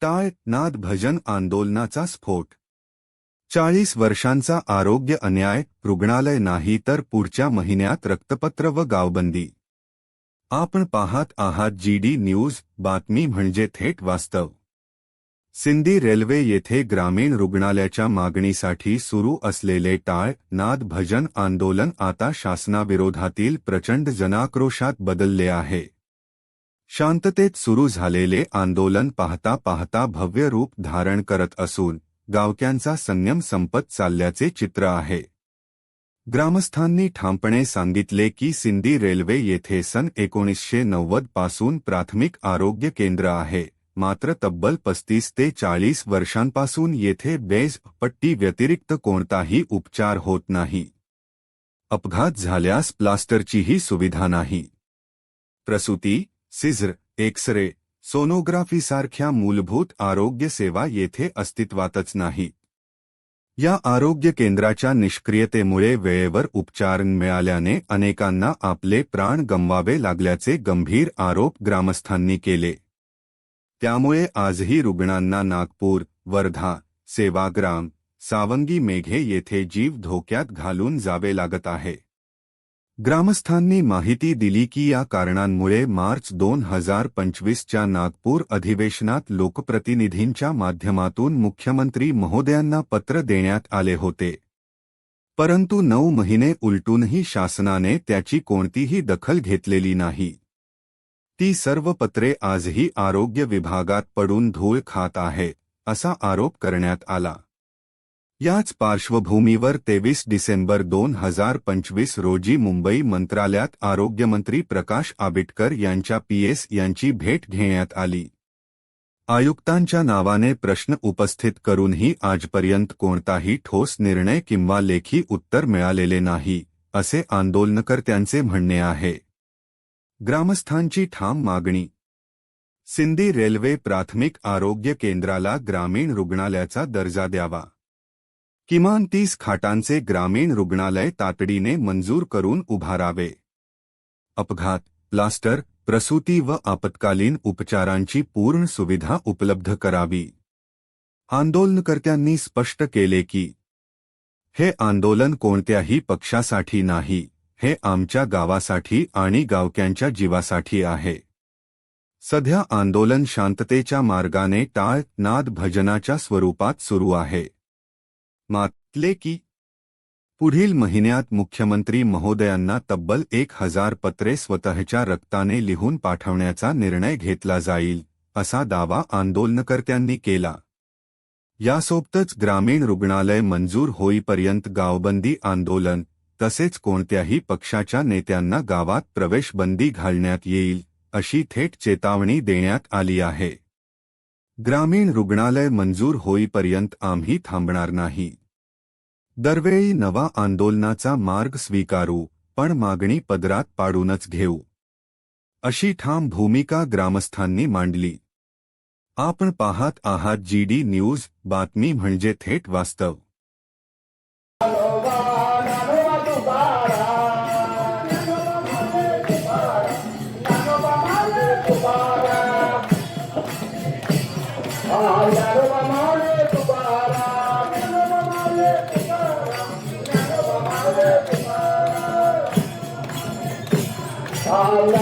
टाळ नाद भजन आंदोलनाचा स्फोट. 40 वर्षांचा आरोग्य अन्याय, रुग्णालय नाही तर पुढच्या महिन्यात रक्तपत्र व गावबंदी. आपण पाहत आहात GD न्यूज, बातमी म्हणजे थेट वास्तव. सिंदी रेल्वे येथे ग्रामीण रुग्णालयाच्या मागणीसाठी सुरू असलेले टाळ नाद भजन आंदोलन आता शासनाविरोधातील प्रचंड जनाक्रोशात बदलले आहे. शांततेत सुरू झालेले आंदोलन पाहता पाहता भव्य रूप धारण करत असून गावक्यांचा संयम संपत चालल्याचे चित्र आहे. ग्रामस्थांनी ठामपणे सांगितले की सिंदी रेल्वे येथे सन 1990 पासून प्राथमिक आरोग्य केंद्र आहे, मात्र तब्बल 35 ते 40 वर्षांपासून येथे बेज पट्टी व्यतिरिक्त कोणताही उपचार होत नाही. अपघात झाल्यास प्लास्टरचीही सुविधा नाही. प्रसूती, सिझर, एक्स-रे, सोनोग्राफीसारख्या मूलभूत आरोग्य सेवा येथे अस्तित्वातच नाहीत. या आरोग्य केंद्राच्या निष्क्रियतेमुळे वेळेवर उपचार मिळाल्याने अनेकांना आपले प्राण गमवावे लागल्याचे गंभीर आरोप ग्रामस्थांनी केले. त्यामुळे आजही रुग्णांना नागपूर, वर्धा, सेवाग्राम, सावंगी मेघे येथे जीव धोक्यात घालून जावे लागत आहे. ग्रामस्थांनी माहिती दिली की या कारणांमुळे मार्च 2025च्या नागपूर अधिवेशनात लोकप्रतिनिधींच्या माध्यमातून मुख्यमंत्री महोदयांना पत्र देण्यात आले होते. परंतु 9 महिने उलटूनही शासनाने त्याची कोणतीही दखल घेतलेली नाही. ती सर्व पत्रे आजही आरोग्य विभागात पडून धूळ खात आहेत, असा आरोप करण्यात आला. याच पार्श्वभूमीवर 23 डिसेंबर 2025 रोजी मुंबई मंत्रालयात आरोग्यमंत्री प्रकाश आंबेडकर यांच्या PS यांची भेट घेण्यात आली. आयुक्तांच्या नावाने प्रश्न उपस्थित करूनही आजपर्यंत कोणताही ठोस निर्णय किंवा लेखी उत्तर मिळालेले नाही, असे आंदोलनकर्त्यांचे म्हणणे आहे. ग्रामस्थांची ठाम मागणी. सिंदी रेल्वे प्राथमिक आरोग्य केंद्राला ग्रामीण रुग्णालयाचा दर्जा द्यावा. किमान 30 खाटांचे ग्रामीण रुग्णालय तातडीने मंजूर करून उभारावे. अपघात, प्लास्टर, प्रसूती व आपत्कालीन उपचारांची पूर्ण सुविधा उपलब्ध करावी. आंदोलनकर्त्यांनी स्पष्ट केले की हे आंदोलन कोणत्याही पक्षासाठी नाही, हे आमच्या गावासाठी आणि गावक्यांच्या जीवासाठी आहे. सध्या आंदोलन शांततेच्या मार्गाने टाळ नाद भजनाच्या स्वरूपात सुरू आहे. मातले की पुढील महिन्यात मुख्यमंत्री महोदयांना तब्बल 1000 पत्रे स्वतःच्या रक्ताने लिहून पाठवण्याचा निर्णय घेतला जाईल, असा दावा आंदोलनकर्त्यांनी केला. यासोबतच ग्रामीण रुग्णालय मंजूर होईपर्यंत गावबंदी आंदोलन तसेच कोणत्याही पक्षाच्या नेत्यांना गावात प्रवेशबंदी घालण्यात येईल, अशी थेट चेतावणी देण्यात आली आहे. ग्रामीण रुग्णालय मंजूर होईपर्यंत आम्ही थांबणार नाही. दरवेळी नवा आंदोलनाचा मार्ग स्वीकारू, पण मागणी पदरात पाडूनच घेऊ, अशी ठाम भूमिका ग्रामस्थांनी मांडली. आपण पाहत आहात GD न्यूज, बातमी म्हणजे थेट वास्तव. All